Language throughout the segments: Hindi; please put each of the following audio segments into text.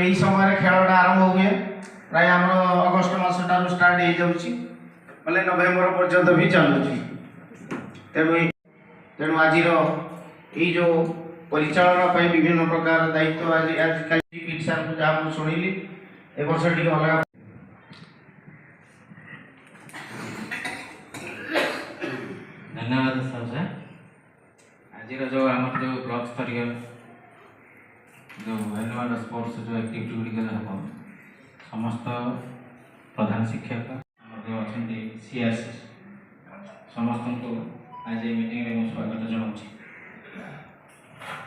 यही समय खेलटा आरंभ हुए प्राय आम अगस्ट मसठार स्टार्ट हो जाऊँगी बोले नवेम्बर पर्यंत भी चलुची। तेणु आज जो परिचालन विभिन्न प्रकार दायित्व आज आजिकल सर को जहाँ मुझे शुणिली ए वर्ष टी अलग धन्यवाद सर। आज जो आम जो ब्लॉक स्तरीय जो एनुअल स्पोर्ट्स जो एक्टिविटी गुड़िक हम समस्त प्रधान शिक्षक जो अच्छा सीआरसी समस्त को आज मीटिंग में स्वागत जनाऊँ।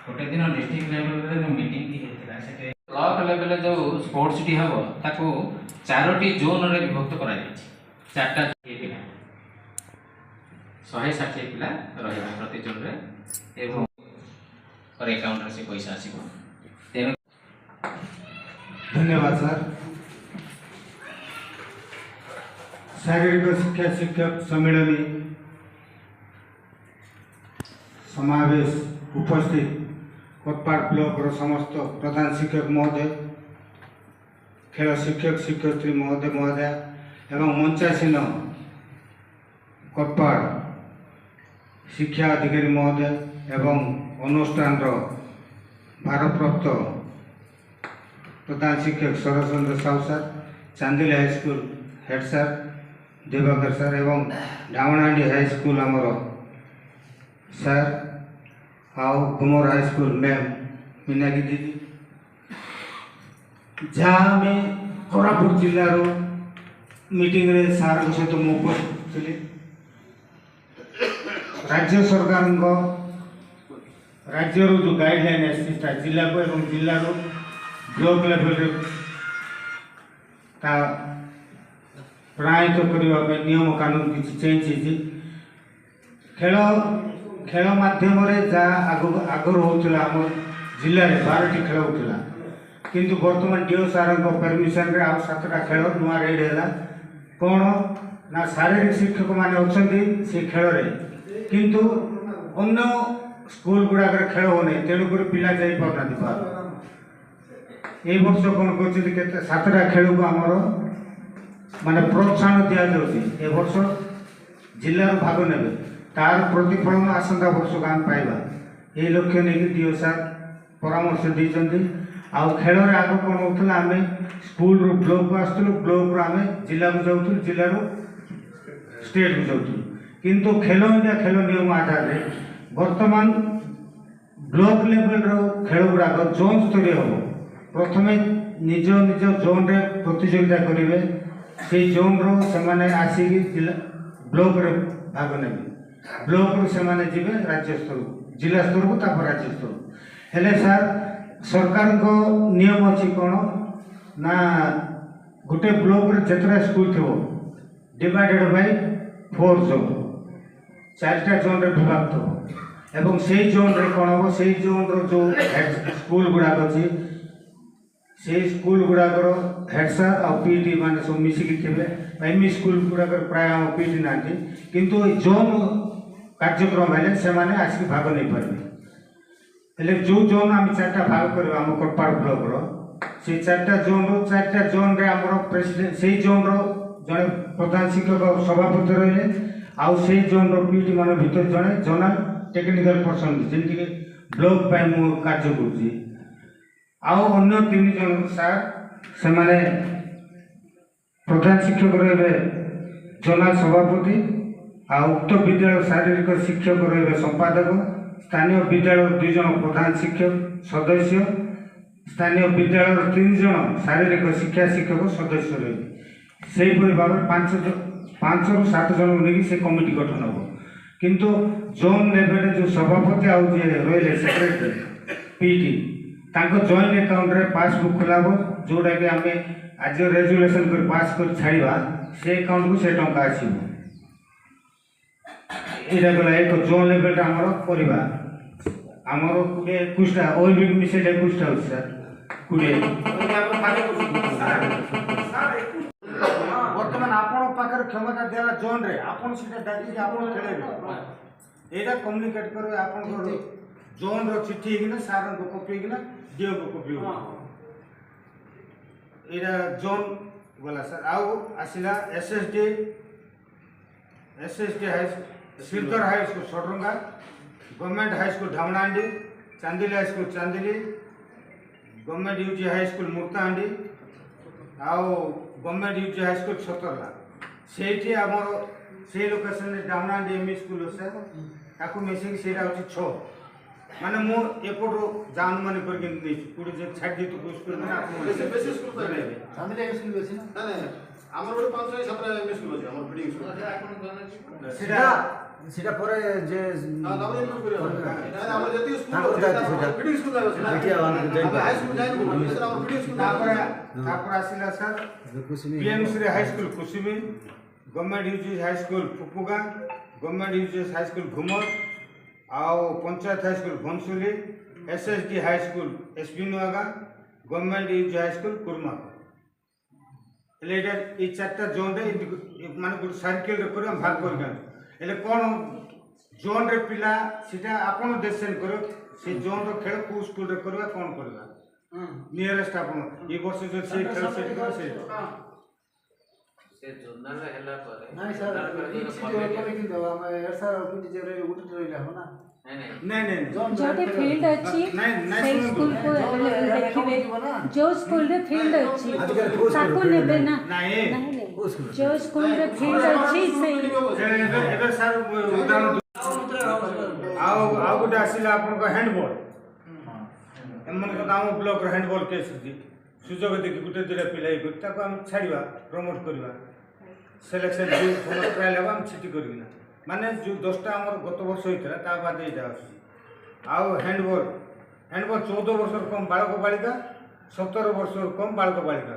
गोटे दिन डिस्ट्रिक्ट लेवल जो मीटिंग होता है ब्लॉक लेवल जो स्पोर्ट्स टी हम ताको 4टी जोन रे विभक्त करा जायछि। 4टा पिला 160 पिला रहिबा प्रति जोन रे एवं पर अकाउंट रे से पैसा आसीबो। तेनु धन्यवाद सर। शारीरिक शिक्षा शिक्षक सम्मेलनी समावेश उपस्थित कोटपाड़ ब्लॉक समस्त प्रधान शिक्षक महोदय, खेल शिक्षक शिक्षयित्री महोदय महोदय एवं मंचासीन कोटपाड़ शिक्षा अधिकारी महोदय एवं अनुष्ठान भारप्राप्त प्रधान शिक्षक Sharachandra Sahu sir, Chandil high school head sir Diwakar sir एवं ढावणाडी हाईस्कूल आमर सर आउ गुमर हाईस्कूल मैम मीनाक्षी दीदी, जहाँ में कोरापुट जिलार मीटिंग रे सार सहित तो उपस्थित थी। राज्य सरकार राज्य जो गाइडलाइन आसा जिला को एवं जिला ब्लॉक लेवल प्रणायित करने नियम कानून किसी चेंज होती। खेल खेल माध्यम आगर होता आम जिले में 12टी खेल होता किंतु बर्तमान डीओ सार परमिशन रे आउ 7टा खेल नुआ रेड है कौन ना शारीरिक शिक्षक माने अच्छे से खेल रे किंतु अन्य स्कूल गुड़ाक खेल हो नहीं तेणुक पिला जापारना। ये वर्ष कौन कर 7टा खेल को आमर माने प्रोत्साहन दि जाए वर्ष जिले भाग ने तार प्रतिफलन आसंता वर्ष को आम पाइबा ये लक्ष्य नहीं डीओ सार परामर्श देते। आउ खेल आग कौन होता आम स्कूल ब्लॉक को आसलु ब्लॉक रू आम जिला को जाऊँ जिलू स्टेट को जाऊँ किंतु खेल इंडिया खेल नियम आधार वर्तमान ब्लॉक लेवल खेल गुड़ाक जोन स्तरीय हम प्रथम निज निज जोन रे प्रतियोगिता करेंगे से जोन रो से आसिक ब्लॉक रे भाग ने ब्लॉक रू से जीवे राज्य स्तर जिला स्तर को तापर राज्य स्तर हेले सार सरकार को नियम अच्छी कौन ना गोटे ब्लॉक रे जितना स्कूल थो डिवाइडेड बाय 4 जोन 4टा जोन रे विभाग थो एवं से जोन रे कौन हम से जोन रो जो स्कूल गुड़ाक अच्छी से स्कूल गुड़ाकर हेड सर और पीटी मान सब मिसिकी थे एमई स्कूल गुड़ाक प्राय आम पीटी ना किंतु जोन कार्यक्रम है से आसिक भाग नहीं पारे हेले जो जोन आम 4टा भाग कर आम कोटपाड़ ब्लॉक रो से 4टा जोन रे आमर प्रेसिडेंट से जोन रो जड़े प्रधान शिक्षक सभापति रही आउ से जोन रो पीटी मान भीतर जड़े जोनल टेक्निकल पर्सन जमीक ब्लॉक मु कार्य करुँची आउ अन्य 3 जन सार से प्रधान शिक्षक रे जोनल सभापति आ उक्त विद्यालय शारीरिक शिक्षक रे संपादक स्थानीय विद्यालय 2 जन प्रधान शिक्षक सदस्य स्थानीय विद्यालय 3 जन शारीरिक शिक्षा शिक्षक सदस्य रही से भाव 5 ରୁ 7 जन नहीं से कमिटी गठन हम किंतु जोन लेवल जो सभापति आउ जे रही सेक्रेटरी पीटी तांको जॉइंट अकाउंट रे पासबुक खोलाबो जोटा कि आम आज रेजुलेशन कर पास कर छाड़वा से अकाउंट को से टंका आसीबो एटा गला एक जोन लेवल आमर करवा आमर 21टा ओलिम्पिक मिसे 21टा हो सर 20 वर्तमान आपण पाकर क्षमता दिला जोन रे आपण सीधा डाकी आपण खेलेबे एटा कम्युनिकेट करो आपण जोन रो चिट्ठी किना सारन को कॉपी किना डीओ को कॉपी ଏଇଟା ଜୋନ୍ ଗଲା ସାର୍। ଆଉ ଆସିଲା SSD high Sridhar high school Sadaranga, government high school Dhamanahandi, Chandili high school Chandili, government UG high school Murtahandi ଆଉ ଗଭର୍ଣ୍ଣମେଣ୍ଟ UG ହାଇସ୍କୁଲ ଛତରଲା। ସେଇଠି ଆମର ସେଇ ଲୋକେସନରେ ଢାମଣାହାଣ୍ଡି ME ସ୍କୁଲ ଅଛି ତାକୁ ମିଶିକି ସେଇଟା ହେଉଛି 6। ମାନେ ମୁଁ ଏପଟୁ ଯାଉନ ମାନେ କରିକି ନେଇଛି କୋଉଠି ଯେ ଛାଡ଼ି ଦେଇଛୁ କୋଉ ସ୍କୁଲ ମାନେ ଆପଣ ବେଶୀ ସ୍କୁଲ ତ ଜଣେଇବେ। ଚାନ୍ଦିଲି ସ୍କୁଲ ଅଛି ନା? ନାଇଁ ଆମର ଗୋଟେ 5-7 ME ସ୍କୁଲ ଅଛି ଆମର ଫିଡିଂ ସ୍କୁଲ। সেটা পরে যে হ্যাঁ তারপরে ইনক্লুড করি আমরা যেতিক স্কুল তারপরে আছে যাইতে সেটা। ফিডিং স্কুল আছে না এটি আমাদের যাই হাই স্কুল যাই না আমরা ফিডিং স্কুল ତାପରେ ଆସିଲା sir PMC high school Kusumi, government UG high school Phupugaon, government UG high school Ghumar ଆଉ panchayat high school Bhanasuli, SSD high school SP Nuagaon, government UG high school Kurmak. ହେଲେ ଏଇଟା ଏଇ 4ଟା ଜୋନ୍ରେ ମାନେ ଗୋଟେ ସାର୍କେଲରେ କରି ଆମେ ଭାଗ କରିକି ଆଣୁ। ହେଲେ କ'ଣ ଜୋନ୍ରେ ପିଲା ସେଟା ଆପଣ ଡିସାଇଡ୍ କରିବ ସେ ଜୋନ୍ର ଖେଳ କେଉଁ ସ୍କୁଲରେ କରିବା କ'ଣ କରିବା ନିୟରେଷ୍ଟ ଆପଣ ଏ ବର୍ଷ ଯଦି ସେଇ ଖେଳ ସେଠି କରିବ ସେଇଟା। ସେ ଜୋନାଲ ହେଲା ପରେ ନାଇଁ ସାର୍ କିନ୍ତୁ ଆମେ ଏସାର ପିଟି ଯେ ଗୋଟେ ରହିଲା ହବ ନା। ନାଇଁ ନାଇଁ जोटे फील्ड अच्छी से स्कूल को अवेलेबल देखिबे जो स्कूल रे फील्ड अच्छी ताको नेबे ना ନାଇଁ जो स्कूल रे फील्ड अच्छी से ଏବେ ସାର୍ ଉଦାହରଣ ଆଉ ଆଉ ଗୋଟେ ଆସିଲା ଆପଣଙ୍କ ହ୍ୟାଣ୍ଡବଲ୍। ଏମାନଙ୍କ ଆମ ବ୍ଲକର ହ୍ୟାଣ୍ଡବଲ୍ କେସ୍ ଅଛି ସୁଯୋଗ ଦେଖି ଗୋଟେ ଦୁଇଟା ପିଲା ଇଏ କରି ତାକୁ ଆମେ ଛାଡ଼ିବା ପ୍ରମୋଟ୍ କରିବା ସିଲେକ୍ସନ୍ ଯେଉଁ ସମସ୍ତ ଟ୍ରାଏଲ୍ ହେବ ଆମେ ଛିଟି କରିବି ନା ମାନେ ଯେଉଁ 10ଟା ଆମର ଗତ ବର୍ଷ ହେଇଥିଲା ତା ବାଦ ଏଇଟା ଆସୁଛି। ଆଉ ହ୍ୟାଣ୍ଡବଲ୍ 14 ବର୍ଷରୁ କମ୍ ବାଳକ ବାଳିକା 17 ବର୍ଷରୁ କମ୍ ବାଳକ ବାଳିକା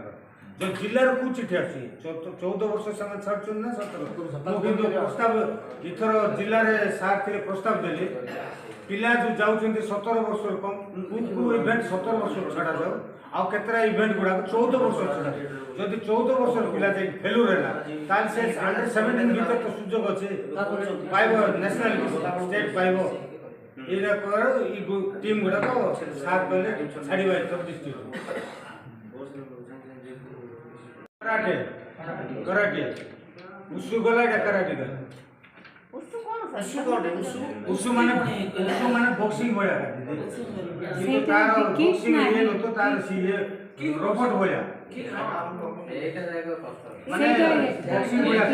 ଯେଉଁ ଜିଲ୍ଲାର କେଉଁ ଚିଠି ଆସୁଛି 14 ବର୍ଷ ସେମାନେ ଛାଡ଼ୁଛନ୍ତି ନା 17? ମୁଁ କିନ୍ତୁ ପ୍ରସ୍ତାବ ଏଥର ଜିଲ୍ଲାରେ ସାର୍ ଥିଲେ ପ୍ରସ୍ତାବ ଦେଲି ପିଲା ଯେଉଁ ଯାଉଛନ୍ତି 17 ବର୍ଷରୁ କମ୍ କେଉଁ ଇଭେଣ୍ଟ 17 ବର୍ଷରୁ ଛଡ଼ାଯାଉ ଆଉ କେତେଟା ଇଭେଣ୍ଟ ଗୁଡ଼ାକ 14 ବର୍ଷ ଛଡ଼ା। ଯଦି 14 ବର୍ଷର ପିଲା ଯାଇକି ଫେଲୁର ହେଲା ତାହେଲେ ସେ under-17 ଭିତରେ ତ ସୁଯୋଗ ଅଛି ପାଇବ ନ୍ୟାସନାଲ ଷ୍ଟେଟ୍ ପାଇବ। ଏଇଟା କର ଏଇ ଟିମ୍ ଗୁଡ଼ାକ ସାର୍ କହିଲେ ଛାଡ଼ିବା ଏଥର ଡିଷ୍ଟ୍ରିକ୍ଟ। କରାଟେ ଉଷୁ ଗଲା ଏଇଟା କରାଟେ ଗଲା। ଉଷୁ ମାନେ ବକ୍ସିଂ ଭଳିଆ କିନ୍ତୁ ତାର ବକ୍ସିଂ ଇଏ ନତ ତାର ସିଏ ରୋବଟ ଭଳିଆ ଏଇଟା ଯାକ କଷ୍ଟ ମାନେ ବକ୍ସିଂ ଭଳିଆ